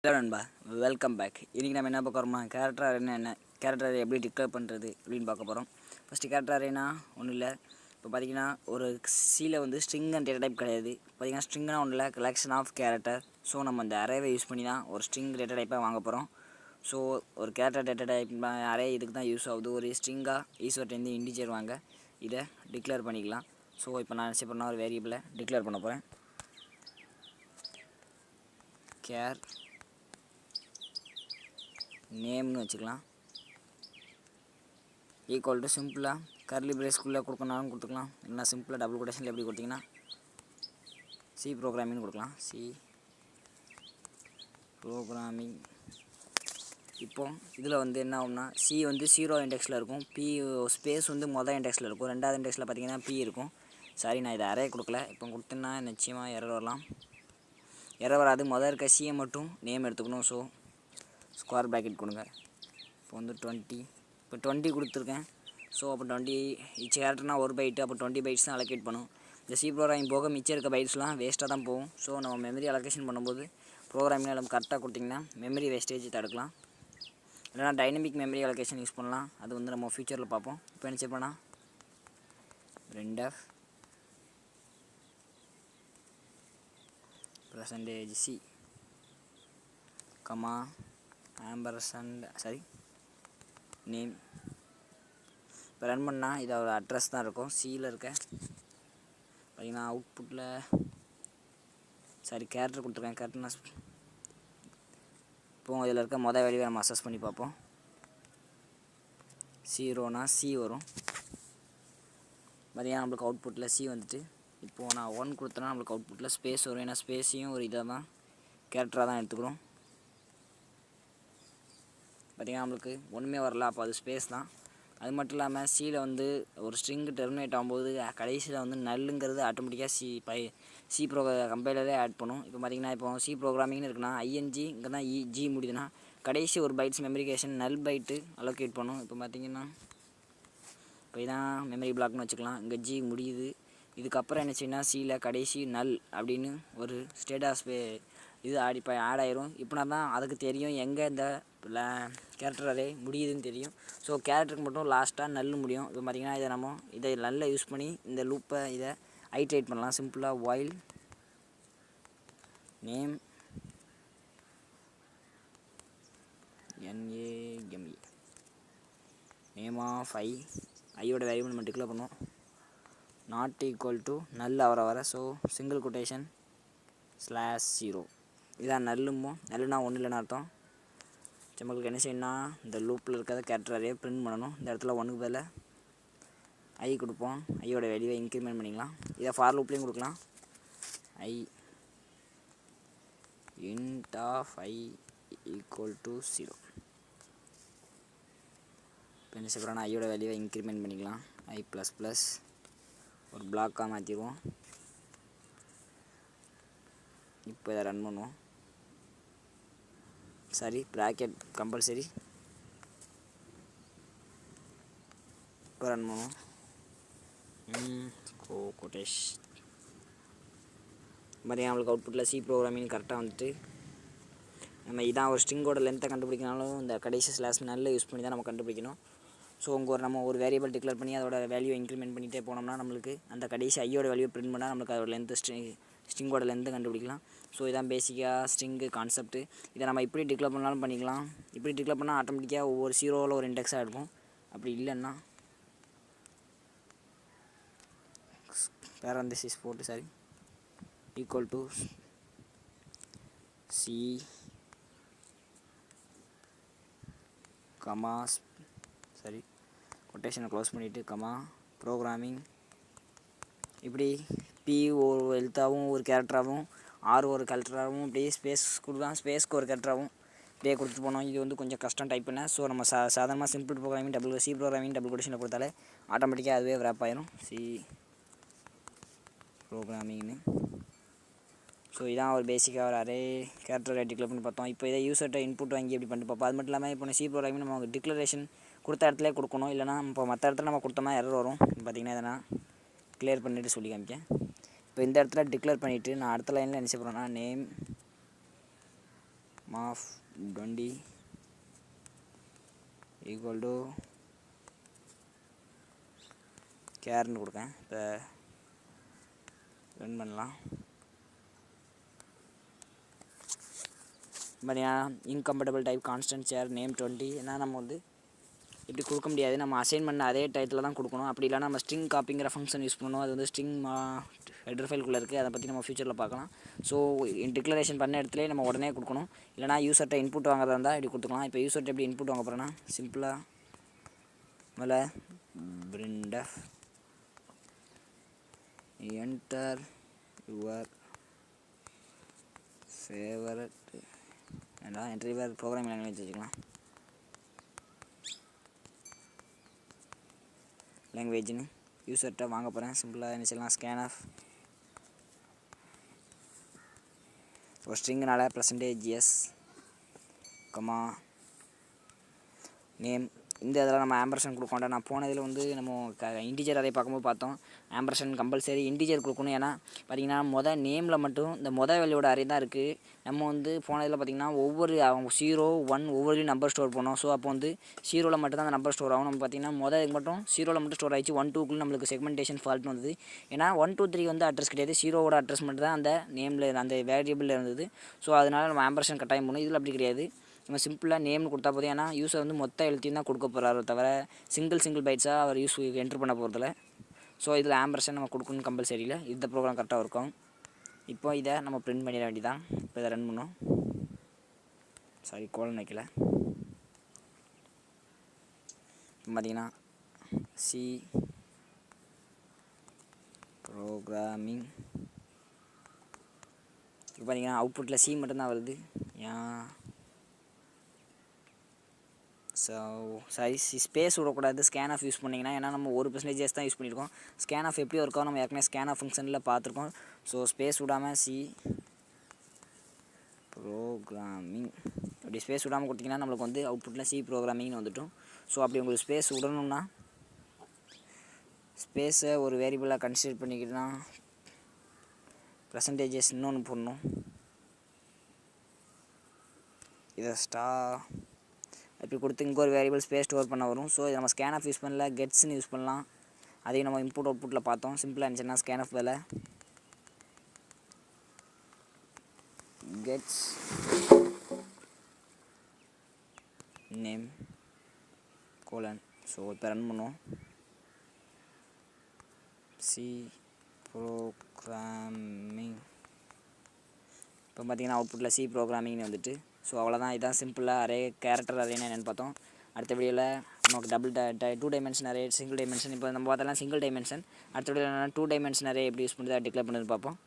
Hello நண்பா, welcome back. இன்றைக்கி நம்ம என்ன பார்க்க போகிறோமா, கேரக்டர் அரேனா என்ன, கேரக்டர் அரே எப்படி டிக்ளேர் பண்ணுறது அப்படின்னு பார்க்க போகிறோம். ஃபஸ்ட்டு கேரக்டர் அரேனா ஒன்றும் இல்லை. இப்போ பார்த்தீங்கன்னா ஒரு சீல வந்து ஸ்ட்ரிங் அண்ட் டேட்டா டைப் கிடையாது. பார்த்தீங்கன்னா ஸ்ட்ரிங்னா ஒன்றும் இல்லை, கலெக்ஷன் ஆஃப் கேரக்டர். ஸோ நம்ம அந்த அரேவை யூஸ் பண்ணி தான் ஒரு ஸ்ட்ரிங் டேட்டா டைப்பாக வாங்க போகிறோம். ஸோ ஒரு கேரக்டர் டேட்டா டைப் அரே இதுக்கு தான் யூஸ் ஆகுது. ஒரு ஸ்ட்ரிங்காக ஈஸ்வர்ட்டேருந்து இண்டிஜர் வாங்க இதை டிக்ளேர் பண்ணிக்கலாம். ஸோ இப்போ நான் என்ன பண்ணால் ஒரு வேரியபிளை டிக்ளேர் பண்ண போகிறேன். கேர் நேம்னு வச்சுக்கலாம். ஈக்குவல் டு சிம்பிளாக கர்லி பிரேஸ்க்குள்ளே கொடுக்கணும்னாலும் கொடுத்துக்கலாம். இல்லைனா சிம்பிளாக டபுள் கொட்டேஷனில் எப்படி கொடுத்தீங்கன்னா சி ப்ரோக்ராமிங்னு கொடுக்கலாம். C programming. இப்போ இதில் வந்து என்ன ஆகும்னா, சி வந்து 0 இண்டெக்ஸில் இருக்கும், பி ஸ்பேஸ் வந்து மொதல் இண்டெக்ஸில் இருக்கும், ரெண்டாவது இண்டெக்ஸில் பார்த்தீங்கன்னா பி இருக்கும். சாரி, நான் இதை அரே கொடுக்கல. இப்போ கொடுத்தேன்னா நிச்சயமாக எரர் வரலாம். எரர் வராது. மொதல் இருக்க சியை மட்டும் நேம் எடுத்துக்கணும். ஸோ ஸ்கொயர் ப்ராக்கெட் கொடுங்க. இப்போ வந்து 20, இப்போ 20 கொடுத்துருக்கேன். ஸோ அப்போ 20 ஈச் கேரக்டர்னால் ஒரு பைட்டு, அப்போ 20 பைட்ஸ் தான் அலோகேட் பண்ணும். இந்த சி ப்ரோக்ராமிங் போக மிச்சம் இருக்க பைட்ஸ்லாம் வேஸ்ட்டாக தான் போகும். ஸோ நம்ம மெமரி அலோகேஷன் பண்ணும்போது ப்ரோக்ராமிங் நம்ம கரெக்டாக கொடுத்திங்கன்னா மெமரி வேஸ்டேஜ் தடுக்கலாம். இல்லைனா டைனமிக் மெமரி அலோகேஷன் யூஸ் பண்ணலாம். அது வந்து நம்ம ஃபியூச்சரில் பார்ப்போம். இப்போ என்ன செய்யப்போனா printf %c comma ampersand name. இப்போ ரன் பண்ணால் இதோட அட்ரஸ் தான் இருக்கும். சியில் இருக்க பார்த்தீங்கன்னா அவுட்புட்டில் கேரக்டர் கொடுத்துருக்கேன். கேரக்டர்னா இப்போ இதில் இருக்க மொதல் வேல்யூவை நம்ம அசஸ் பண்ணி பார்ப்போம். 0னா சி வரும். பார்த்தீங்கன்னா நம்மளுக்கு அவுட்புட்டில் சி வந்துட்டு. இப்போது நான் 1 கொடுத்தேன்னா நம்மளுக்கு அவுட்புட்டில் ஸ்பேஸ் வரும். ஏன்னா ஸ்பேஸையும் ஒரு இதாக தான் கேரக்டராக தான் எடுத்துக்கிறோம். பார்த்திங்கன்னா நம்மளுக்கு ஒன்றுமே வரல, அப்போ அது ஸ்பேஸ் தான். அது மட்டும் இல்லாமல் சியில் வந்து ஒரு ஸ்ட்ரிங்கு டெர்மினேட் ஆகும்போது கடைசியில் வந்து நல்லுங்கிறது ஆட்டோமேட்டிக்காக சி கம்பைலரே ஆட் பண்ணும். இப்போ பார்த்திங்கன்னா இப்போ சி ப்ரோக்ராமிங்னு இருக்குன்னா ஐஎன்ஜி இங்கே தான் ஜி முடியுதுன்னா கடைசி ஒரு பைட்ஸ் மெமரிகேஷன் நல் பைட்டு அலோகேட் பண்ணும். இப்போ பார்த்திங்கன்னா இப்போ இதான் மெமரி பிளாக்னு வச்சுக்கலாம். இங்கே ஜி முடியுது. இதுக்கப்புறம் என்ன செய்யணும்னா சியில் கடைசி நல் அப்படின்னு ஒரு ஸ்டேட்டஸ் இது இப்போ ஆட் ஆயிரும். இப்போனா தான் அதுக்கு தெரியும் எங்கே இந்த கேரக்டர் அரே முடியுதுன்னு தெரியும். ஸோ கேரக்டருக்கு மட்டும் லாஸ்ட்டாக நல்லு முடியும். இப்போ பார்த்திங்கன்னா இதை நல்லா யூஸ் பண்ணி இந்த லூப்பை இதை ஐட்ரேட் பண்ணலாம். சிம்பிளாக while name NAME name of ஐயோட வேல்யூ நம்ம டிக்ளேர் பண்ணுவோம். நாட் ஈக்குவல் டு நல் வர ஸோ சிங்கிள் கொட்டேஷன் /0 இதான் நல்லுமோ. நல்லுனா ஒன்றும் இல்லைன்னு அர்த்தம். நம்மளுக்கு என்ன செய்யணும்னா இந்த லூப்பில் இருக்கிறத கேரக்டர் அரே பிரிண்ட் பண்ணணும். இந்த இடத்துல 1க்கு பதில் ஐ கொடுப்போம். ஐயோட வேல்யூவை இன்க்ரிமெண்ட் பண்ணிக்கலாம். இதை ஃபார் லூப்லேயும் கொடுக்கலாம். ஐ int of i equal to 0. இப்போ என்ன செய்யறோம்னா ஐயோட வேல்யூவை இன்க்ரிமெண்ட் பண்ணிக்கலாம். i ++ ஒரு பிளாக்காக மாற்றிடுவோம். இப்போ இதை ரன் பண்ணுவோம். Bracket compulsory. இப்போ ரன் பண்ணுவோம். கோட்டேஷ் மாதிரி நம்மளுக்கு அவுட்புட்டில் சி ப்ரோக்ராமிங் கரெக்டாக வந்துட்டு நம்ம இதான் ஒரு ஸ்ட்ரிங்கோட லென்த்தை கண்டுபிடிக்கனாலும் இந்த கடைசி ஸ்லாஷ் நல்ல யூஸ் பண்ணி தான் நம்ம கண்டுபிடிக்கணும். ஸோ நம்ம ஒரு வேரியபிள் டிக்ளேர் பண்ணி அதோட வேல்யூ இன்க்ரிமெண்ட் பண்ணிகிட்டே போனோம்னா நம்மளுக்கு அந்த கடைசி ஐயோட வேல்யூ பிரிண்ட் பண்ணால் நம்மளுக்கு அதோட லென்த்து ஸ்ட்ரிங்கோட லென்த்து கண்டுபிடிக்கலாம். ஸோ இதான் பேசிக்காக ஸ்ட்ரிங்கு கான்செப்ட்டு. இதை நம்ம இப்படி டிக்ளேர் பண்ணாலும் பண்ணிக்கலாம். இப்படி டிக்ளேர் பண்ணால் ஆட்டோமேட்டிக்காக ஒவ்வொரு 0வில் ஒரு இண்டெக்ஸாக எடுப்போம். அப்படி இல்லைன்னா பேரந்தசிஸ் போட்டு ஈக்குவல் டு சி கமா கொட்டேஷனை க்ளோஸ் பண்ணிவிட்டு கமா ப்ரோக்ராமிங். இப்படி பி ஒரு எழுத்தாகவும் ஒரு கேரக்டராகவும் ஆர் ஒரு கேரக்டராகவும் இப்படியே ஸ்பேஸ் கொடுக்கலாம். ஸ்பேஸ்க்கு ஒரு கேரக்டராகவும் இப்படியே கொடுத்துட்டு போனோம். இது வந்து கொஞ்சம் கஷ்டம் டைப் பண்ண. ஸோ நம்ம சாதாரணமாக simple programming C programming double கொட்டேஷனை கொடுத்தாலே ஆட்டோமேட்டிக்காக அதுவே ரேப் ஆயிரும். சி ப்ரோக்ராமிங்னு. ஸோ இதான் ஒரு பேசிக்காக ஒரு அரே கேரக்டர் அரே டிக்ளேர் பண்ணி பார்த்தோம். இப்போ இதை யூசர்கிட்ட இன்புட் வாங்கி எப்படி பண்ணிட்டு பார்ப்போம். அது மட்டும் இல்லாமல் இப்போ சி ப்ரோக்ராமிங் நம்ம டிக்ளரேஷன் கொடுத்த இடத்துல கொடுக்கணும். இல்லைனா இப்போ மற்ற இடத்துல நம்ம கொடுத்தோம்னா எரர் வரும். பார்த்திங்கன்னா இதை நான் கிளியர் பண்ணிவிட்டு சொல்லி காமிக்கேன். இப்போ இந்த இடத்துல டிக்ளேர் பண்ணிவிட்டு நான் அடுத்த லைனில் என்ன செய்ய போகிறேன்னா நேம் of 20 equal to கேர்னு கொடுக்கேன். இப்போ ரன் பண்ணலாம். பார்த்தீங்கன்னா இன்கம்பேட்டபிள் டைப் கான்ஸ்டன்ட் சேர் நேம் 20. ஏன்னா நம்ம வந்து இப்படி கொடுக்க முடியாது, நம்ம அசைன் பண்ண அதே டைத்தில் தான் கொடுக்கணும். அப்படி இல்லைனா நம்ம ஸ்ட்ரிங் காப்பிங்கிற ஃபங்க்ஷன் யூஸ் பண்ணணும். அது வந்து ஸ்ட்ரிங் ஹெடர் ஃபைல்குள்ளே இருக்குது. அதை பற்றி நம்ம ஃபியூச்சரில் பார்க்கலாம். ஸோ டிக்ளரேஷன் பண்ண இடத்துல நம்ம உடனே கொடுக்கணும். இல்லைனா யூசர்கிட்ட இன்புட் வாங்குறதா இருந்தால் இப்படி கொடுத்துக்கலாம். இப்போ யூசர்கிட்ட எப்படி இன்புட் வாங்க போகிறேன்னா சிம்பிளாக மேலே printf enter your favourite enter your programming language வச்சுக்கலாம். லாங்குவேஜ்னு யூசர்கிட்ட வாங்க போகிறேன். சிம்பிளாக என்ன செய்யலாம், ஸ்கேன் ஆஃப் ஒரு ஸ்ட்ரிங்குனால %s கமா நேம். இந்த இதில் நம்ம ஆம்பர்சன் கொடுக்கோண்டா. நான் போன இதில் வந்து நம்ம இன்டிஜர் அதை பார்க்கும்போது பார்த்தோம் ஆம்பர்சன் கம்பல்சரி இன்டிஜர் கொடுக்கணும். ஏன்னா பார்த்திங்கன்னா நேமில் மட்டும் இந்த வேல்யூட அரே தான் இருக்குது. நம்ம வந்து போன இதில் பார்த்திங்கன்னா ஒவ்வொரு 0 1 ஒவ்வொரு நம்பர் ஸ்டோர் பண்ணோம். ஸோ அப்போ வந்து 0ல் மட்டும் தான் அந்த நம்பர் ஸ்டோர் ஆகும். நம்ம பார்த்திங்கன்னா இதுக்கு மட்டும் 0ல் மட்டும் ஸ்டோர் ஆகிடுச்சு. 1 2க்குள்ள நம்மளுக்கு செக்மெண்டேஷன் ஃபால்ட் வந்தது. ஏன்னா 1 2 3 வந்து அட்ரஸ் கிடையாது, 0வோட அட்ரஸ் மட்டும் தான் அந்த நேமில் அந்த வேரியபிளில் இருந்தது. ஸோ அதனால் நம்ம ஆம்பர்சன் கட்டாயம் பண்ணணும். இதில் அப்படி கிடையாது, நம்ம சிம்பிளாக நேம்னு கொடுத்தா போதும். ஏன்னா யூஸர் வந்து மொத்த எழுத்தையும் தான் கொடுக்க போகிறாரு தவிர சிங்கிள் பைட்ஸாக அவர் என்ட்ரு பண்ண போகிறதில்ல. ஸோ இதில் ஆம்பர்சன் நம்ம கொடுக்கணும் கம்பல்சரி இல்லை. இந்த ப்ரோக்ராம் கரெக்டாக இருக்கும். இப்போ இதை நம்ம பிரிண்ட் பண்ணிட வேண்டியதான். இப்போ இதை ரன் பண்ணோம். கோலன் வைக்கல. இப்போ பார்த்தீங்கன்னா சி ப்ரோக்ராமிங் இப்போ பார்த்தீங்கன்னா அவுட்புட்டில் சி மட்டும்தான் வருது. ஏன் ஸ்பேஸ் விடக்கூடாது ஸ்கேன் ஆஃப் யூஸ் பண்ணிங்கன்னா. ஏன்னா நம்ம 1% தான் யூஸ் பண்ணியிருக்கோம். ஸ்கேன் ஆஃப் எப்படி இருக்கோ நம்ம ஏற்கனவே ஸ்கேன் ஆஃப் ஃபங்க்ஷனில் பார்த்துருக்கோம். ஸோ ஸ்பேஸ் விடாமல் சி ப்ரோக்ராமிங் அப்படி ஸ்பேஸ் விடாமல் கொடுத்திங்கன்னா நம்மளுக்கு வந்து அவுட்புட்டில் சி ப்ரோக்ராமிங்னு வந்துவிட்டோம். ஸோ அப்படி உங்களுக்கு ஸ்பேஸ் விடணும்னா ஸ்பேஸை ஒரு வேரியபிளாக கன்சிடர் பண்ணிக்கிட்டுனா % இன்னொன்று போடணும். இதை இப்படி கொடுத்து இங்கே ஒரு வேரியபிள் ஸ்பேஸ் ஸ்டோர் பண்ண வரும். ஸோ இதை நம்ம ஸ்கேன் ஆஃப் யூஸ் பண்ணல, கெட்ஸ்ன்னு யூஸ் பண்ணலாம். அதையும் நம்ம இன்புட் அவுட்புட்டில் பார்த்தோம். சிம்பிளாக இருந்துச்சுன்னா ஸ்கேன் ஆஃப் வேலை கெட்ஸ் நேம் கோலன். ஸோ இப்போ ரன் பண்ணுவோம். சி ப்ரோக்ராமிங் இப்போ பார்த்தீங்கன்னா அவுட்புட்டில் சி ப்ரோக்ராமிங்னு வந்துட்டு. ஸோ அவ்வளோதான். இதான் சிம்பிளாக அரே கேரக்டர் அரேன்னு என்னென்னு பார்த்தோம். அடுத்த வீடியோவில் நமக்கு 2 டைமென்ஷன் அரே, சிங்கிள் டைமென்ஷன். இப்போ நம்ம பார்த்தலாம் சிங்கிள் டைமென்ஷன். அடுத்த வீடியோவில் 2 டைமென்ஷன் அரே எப்படி யூஸ் பண்ணுறது டிக்ளேர் பண்ணுறது பார்ப்போம்.